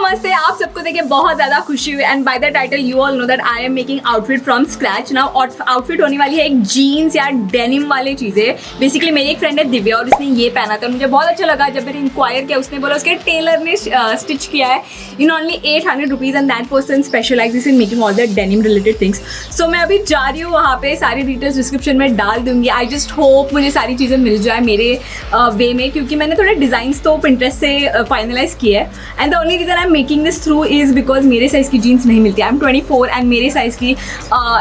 नमस्ते, आप सबको देखे बहुत ज़्यादा खुशी हुई and by the title you all know that I am making outfit from scratch. Now outfit होने वाली है एक जीन्स या डेनिम वाली चीज़ें। बेसिकली मेरी एक फ्रेंड है दिव्या और उसने ये पहना था, मुझे बहुत अच्छा लगा। जब मैंने इंक्वायर किया उसने बोला उसके टेलर ने स्टिच किया है in only 800 rupees and that person specializes in making all the denim related things. So मैं अभी जा रही हूँ वहाँ पे, सारी डिटेल्स डिस्क्रिप्शन में डाल दूँगी। आई जस्ट होप मुझे सारी चीज़ें मिल जाए मेरे वे में, क्योंकि मैंने थोड़े डिज़ाइंस तो पिंटरेस्ट से फाइनलाइज किए हैं and the only reason I am making this through is because मेरे साइज़ की जीन्स नहीं मिलती। आई एम 24 एंड मेरे साइज़ की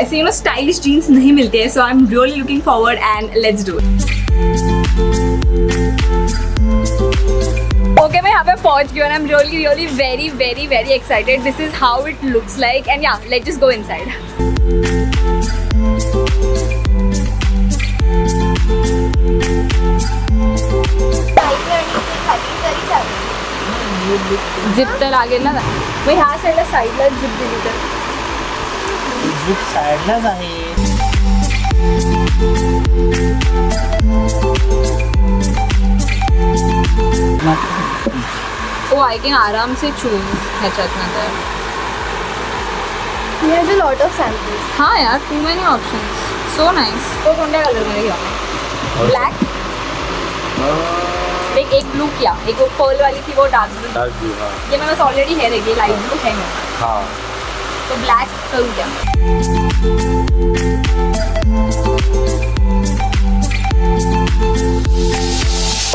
ऐसे स्टाइलिश जीन्स नहीं मिलती है। So I am really looking forward and let's do it. Okay, मैं यहाँ पे पहुँच गई और I am really very excited. This is how it looks like and yeah let's just go inside. झिप तर लागेल ना, मग ह्या साईडला झिप दिली तर झिप साईडलाच आहे. ओ आय कॅन आराम से चूज ह्याच्यातनं तर. There's a lot of samples. हाँ यार, too many options. So nice. तो कोणत्या कलरमध्ये घ्या? ब्लॅक, एक ब्लू किया, एक वो पर्ल वाली थी वो डार्क ब्लू. ये मेरे पास ऑलरेडी है, देखिए लाइट ब्लू है मेरे. हाँ, तो ब्लैक करूँ क्या?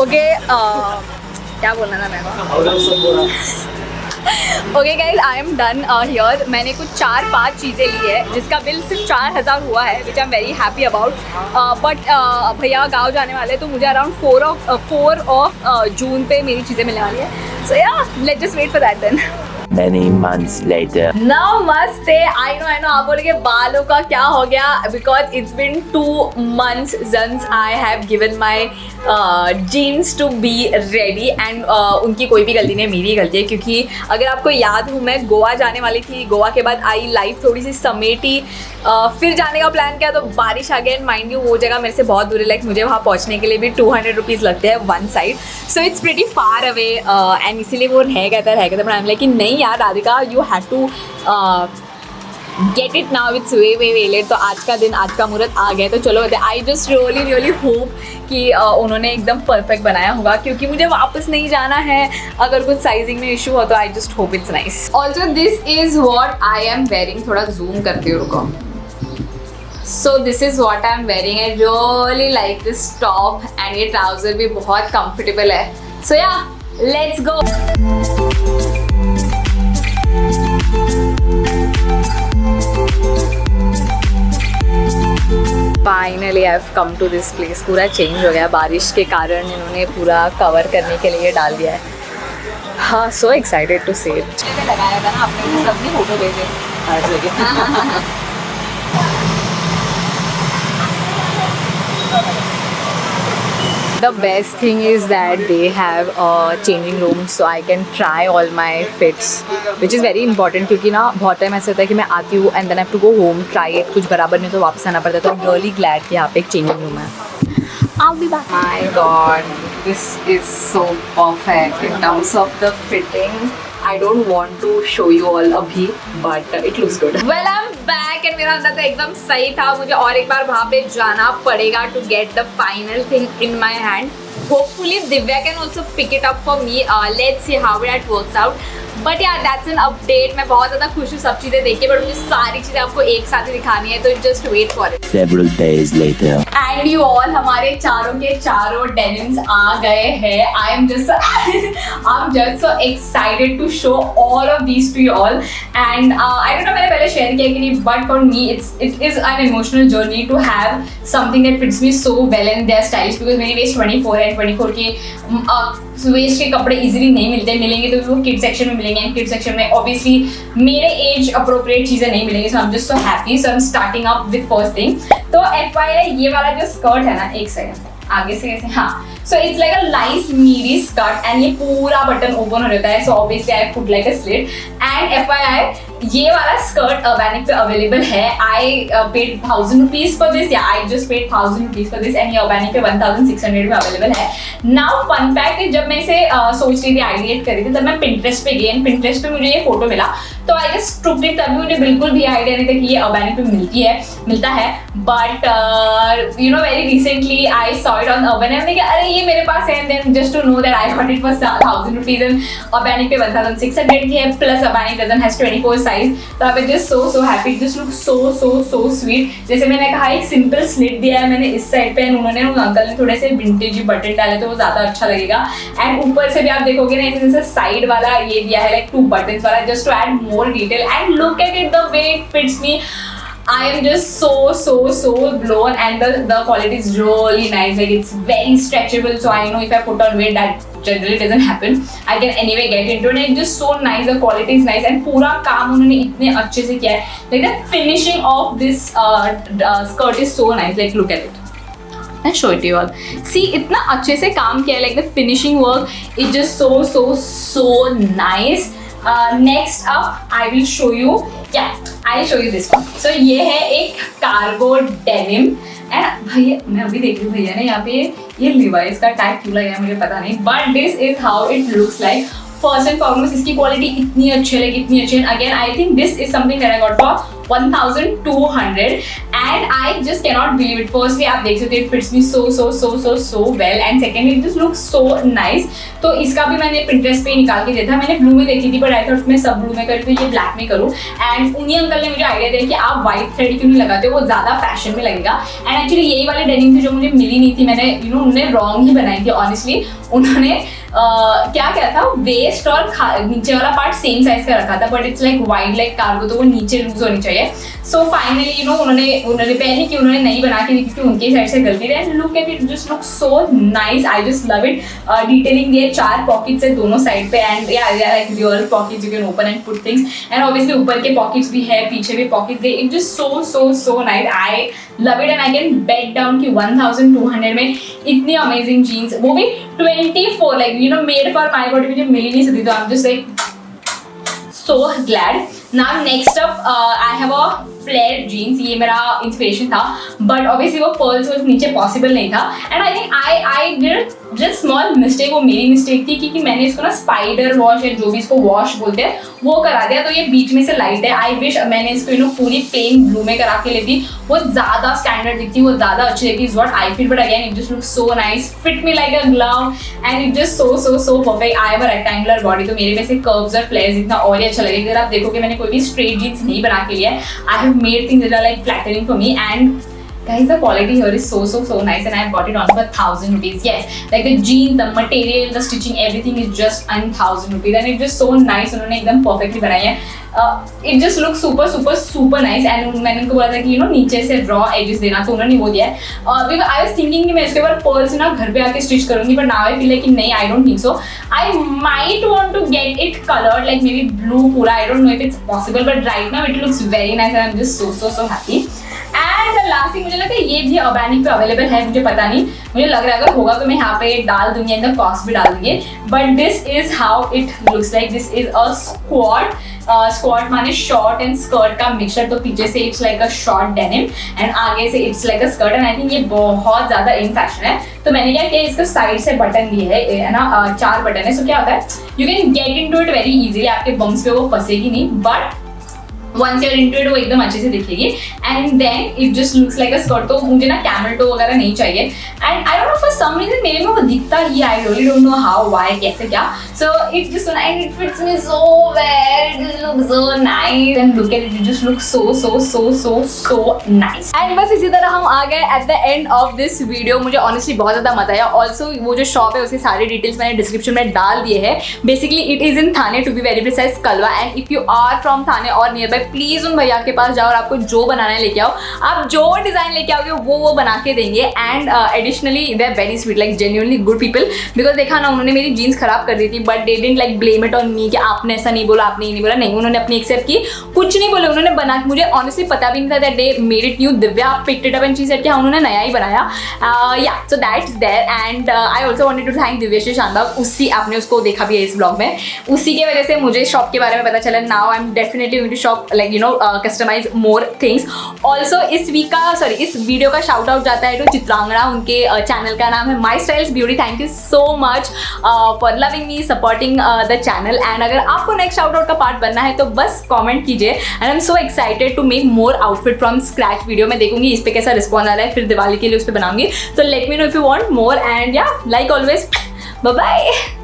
ओके, क्या बोलना था मेरे को? Okay guys, I am done here. मैंने कुछ 4-5 चीज़ें ली है जिसका बिल सिर्फ 4000 हुआ है, which I am very happy about. But भैया गाँव जाने वाले हैं तो मुझे अराउंड 4 ऑफ जून पे मेरी चीज़ें मिलने वाली है. So yeah let's just wait for that then. many months later. नमस्ते. आई नो आप बोलेंगे बालों का क्या हो गया, because it's been 2 months since I have given my jeans to be ready and उनकी कोई भी गलती नहीं, मेरी गलती है. क्योंकि अगर आपको याद हो, मैं गोवा जाने वाली थी. गोवा के बाद आई लाइफ थोड़ी सी समेटी, फिर जाने का प्लान किया तो बारिश आ गई. एंड माइंड यू वो जगह मेरे से बहुत दूर है, लाइक मुझे वहाँ पहुँचने के लिए भी 200 रुपीज़ लगते हैं one side. So it's pretty far away and इसीलिए वो रह गया था. बट आई एम लाइक नहीं यार Radhika, you have to get it now, it's way late. तो आज का दिन, आज का मुहूर्त आ गया, तो चलो. आई जस्ट रियली होप कि उन्होंने एकदम परफेक्ट बनाया होगा, क्योंकि मुझे वापस नहीं जाना है. अगर कुछ साइजिंग में इशू हो तो I just hope it's nice. Also this is what I am wearing. थोड़ा जूम करती हूँ, रुको. So this is what I am wearing. I really like this top and ये ट्राउजर भी बहुत कंफर्टेबल है. So yeah let's go. Finally I have come to this place. पूरा change हो गया बारिश के कारण, इन्होंने पूरा कवर करने के लिए डाल दिया है. हाँ, so excited to see it. लगाया था ना आपने, सबने फोटो भेजे. The best thing is that they have a changing room, so I can try all my fits, which is very important. क्योंकि ना बहुत टाइम ऐसा होता है कि मैं आती हूँ and then I have to go home, try it, कुछ बराबर नहीं तो वापस आना पड़ता है. तो I'm really glad कि यहाँ पे एक changing room है. I'll be back. My God, this is so perfect in terms of the fitting. I don't want to show you all अभी, but it looks good. Well, I'm back and मेरा अंदर तो एकदम सही था. मुझे और एक बार वहाँ पे जाना पड़ेगा to get the final thing in my hand. Hopefully Divya can also pick it up for me. Let's see how that works out. But यार दैट्स एन अपडेट. मैं बहुत ज़्यादा खुश हूँ सब चीज़ें देख के, बट मुझे सारी चीज़ें आपको एक साथ ही दिखानी है, तो just wait for it. Several days later. And you all, हमारे चारों के चारों डेनिम्स आ गए हैं. I am just so excited to show all of these to you all. And I don't know मैंने पहले शेयर किया कि नहीं, but for me it is an emotional journey to have something that fits me so well and they are stylish. Because मेरी waist 24 है, 24 के waste के कपड़े इजीली नहीं मिलते. मिलेंगे तो वो किड सेक्शन में मिलेंगे, एंड किड सेक्शन में ऑब्वियसली मेरे एज अप्रोप्रिएट चीज़ें नहीं मिलेंगी. So I am just so happy. So I am starting up with first thing. तो FYI ये वाला जो स्कर्ट है ना, एक सेकंड आगे से कैसे, हाँ. So it's like a nice midi skirt and ये पूरा बटन ओपन हो जाता है. So obviously I put like a slit. And FYI ये वाला स्कर्ट अर्बैनिक पे अवेलेबल है. I paid 1000 rupees for this. Yeah I just paid 1000 rupees for this and ये अर्बैनिक पे 1600 में अवेलेबल है. नाउ फन फैक्ट है, जब मैं इसे सोच रही थी, आइडिएट कर रही थी, तब मैं पिंटरेस्ट पे गई एंड पिंटरेस्ट पे मुझे ये फोटो मिला. तो आई जस्ट टुक इट. तभी मुझे बिल्कुल भी आइडिया नहीं था कि ये अर्बैनिक पे मिलता है. But you know very recently I saw it on urban. मैंने कहा अरे ये मेरे पास है. Then just to know that I got it for 1000 rupees and Urbanic पे 1600 की है. Plus Urbanic doesn't has 24 size. तो I was just so happy. This look so sweet. जैसे मैंने कहा एक सिंपल स्लिट दिया है मैंने इस साइड पे, उन्होंने उन अंकल ने थोड़े से विंटेज बटन डाले तो वो ज्यादा अच्छा लगेगा. एंड ऊपर से भी आप देखोगे ना जैसे साइड वाला ये दिया है लाइक 2 बटन्स वाला, just to add more detail. And look at it, the way it fits me. I am just so blown and the quality is really nice. Like it's very stretchable, so I know if I put on weight that generally doesn't happen. I can anyway get into it and it's just so nice. The quality is nice and पूरा काम उन्होंने इतने अच्छे से किया है. Like the finishing of this skirt is so nice. Like look at it. I'll show it to you all. See, इतना अच्छे से काम किया है. Like the finishing work is just so nice. Next up I will show you. I'll show you this one. So ये है एक cargo denim. And भैया मैं अभी देख रही हूँ भैया ने यहाँ पे ये लिवाइस का टैग क्यों लगाया मुझे पता नहीं. But this is how it looks like. First and foremost इसकी क्वालिटी इतनी अच्छी है, इतनी अच्छी. Again I think this is something that I got for 1200 and I just cannot believe it. Firstly आप देख सकते हो it fits me so well and secondly it just looks so nice. तो इसका भी मैंने Pinterest पे निकाल के दिया था. मैंने ब्लू में देखी थी but I thought मैं सब ब्लू में करूँ तो ये ब्लैक में करूँ. एंड उन्हीं अंकल ने मुझे आइडिया दिया कि आप व्हाइट थ्रेड क्यों नहीं लगाते हो, वो ज़्यादा फैशन में लगेगा. एंड एक्चुअली यही वाली डेनिम थी जो मुझे मिली नहीं थी. मैंने उन्होंने रॉन्ग ही बनाई थी ऑनेस्टली. उन्होंने क्या था वेस्ट और नीचे वाला पार्ट सेम साइज का रखा था but it's like wide like cargo, तो वो नीचे लूज होनी चाहिए. सो फाइनली उन्होंने रिपेयर नहीं की, उन्होंने नहीं बना के दी क्योंकि उनकी साइड से गलती थी. And look at it, just look so nice. I just love it. Detailing दिए 4 पॉकेट्स है दोनों साइड पे and like real pockets you can open and put things. And obviously ऊपर के पॉकेट्स भी है, पीछे भी पॉकेट्स है. It just so nice. I love it and I can bet down कि 1200 में इतनी अमेजिंग जीन्स, वो भी 24 like made for my body मुझे मिल ही नहीं सकती. तो I am just like so glad. Now next up I have a flare jeans. ये मेरा इंस्पिरेशन था बट ऑब्वियसली वो पर्ल्स वर्क नीचे पॉसिबल नहीं था. And I think I did just small mistake. वो मेरी मिस्टेक थी क्योंकि मैंने इसको ना स्पाइडर वॉश या जो भी इसको वॉश बोलते हैं वो करा दिया. तो ये बीच में से लाइट है. आई विश मैंने इसको पूरी प्लेन ब्लू में करा के लेती, वो ज़्यादा स्टैंडर्ड दिखती, वो ज़्यादा अच्छी दिखती. Is what I feel. But again it just look so nice, fit me like a glove and it just so perfect. I have a rectangular body तो मेरे में से कर्व्स और फ्लेयर्स इतना और ही अच्छा लगेगा. अगर आप देखोगे मैंने कोई भी स्ट्रेट जीन्स नहीं बना के लिया है. I have made things that are like flattering for me and guys the quality here is so nice and I have got it on for 1000 rupees. Yes, like the jeans, the material, the stitching, everything is just 1000 rupees and it's just so nice. उन्होंने एकदम perfectly बनाई है. It just looks super nice and मैंने उनको बोला था कि नीचे से raw edges देना, तो उन्होंने वो दिया है. I was thinking कि मैं इसके बाद pearls ना घर पे आके stitch करूँगी but now I feel like कि नहीं, I don't think so. I might want to get it colored like maybe blue पूरा. I don't know if it's possible but right now it looks very nice and I'm just so happy. And the last thing मुझे लगता है ये भी Urbanic पे available है, मुझे पता नहीं, मुझे लग रहा है अगर होगा तो मैं यहाँ पे डाल दूंगी एंड द कॉस्ट भी डाल दूंगी. But this is how it looks like. This is a squat. Squat माने शॉर्ट एंड स्कर्ट का मिक्सचर. तो पीछे से it's like a short denim and आगे से it's like a skirt. And I think ये बहुत ज्यादा इन फैशन है. तो मैंने क्या किया, इसको साइड से बटन दिए है ना, 4 बटन है. सो क्या होता है, you can get into it very easily. आपके बम्स पे वो फंसेगी नहीं but once you're into it वो एकदम अच्छे से दिखेगी. And then it just looks like a skirt. तो मुझे ना कैमल टो वगैरह नहीं चाहिए and I don't know for some reason मेरे में वो दिखता ही. I really don't know how why कैसे क्या. So it just and it fits me so well. It just looks so nice and look at it. It just looks so nice. And बस इसी तरह हम आ गए at the end of this video. मुझे honestly बहुत ज़्यादा मजा आया. ऑल्सो वो जो शॉप है उसकी सारी डिटेल्स मैंने डिस्क्रिप्शन में डाल दिए हैं. Basically it is in Thane, to be very precise Kalwa. And if you are from Thane और नियर बाय प्लीज़ उन भैया के पास जाओ और आपको जो बनाना है लेके आओ. आप जो डिज़ाइन लेके आओगे वो बना के देंगे. And additionally they are very sweet, like genuinely good people. Because देखा ना, उन्होंने मेरी जीन्स खराब कर दी थी but they didn't like blame it on me कि आपने ऐसा नहीं बोला, आपने ये नहीं बोला. नहीं, उन्होंने अपनी एक्सेप्ट की, कुछ नहीं बोले, उन्होंने बना के, मुझे ऑनेस्टली पता भी नहीं था that they made it new. Divya picked it up and she said कि हाँ उन्होंने नया ही बनाया. Yeah so that's there and I also wanted to thank Divyashree शानदार. उसी आपने उसको देखा भी है इस ब्लॉग में, उसी की वजह से मुझे शॉप के बारे में पता चला. Now I am definitely going to shop like you know customize more things. Also इस वीडियो का शाउट आउट जाता है टू चित्रांगना. उनके चैनल का नाम है my styles beauty. Thank you so much for loving me, supporting the channel. And अगर आपको नेक्स्ट शाउट आउट का पार्ट बनना है तो बस कमेंट कीजिए. And I am so excited to make more outfit from scratch. Video में देखूंगी इस पे कैसा रिस्पॉन्स आ रहा है, फिर दिवाली के लिए उस पर बनाऊंगी. तो let me know if you want more and या लाइक ऑलवेज, बाय बाय.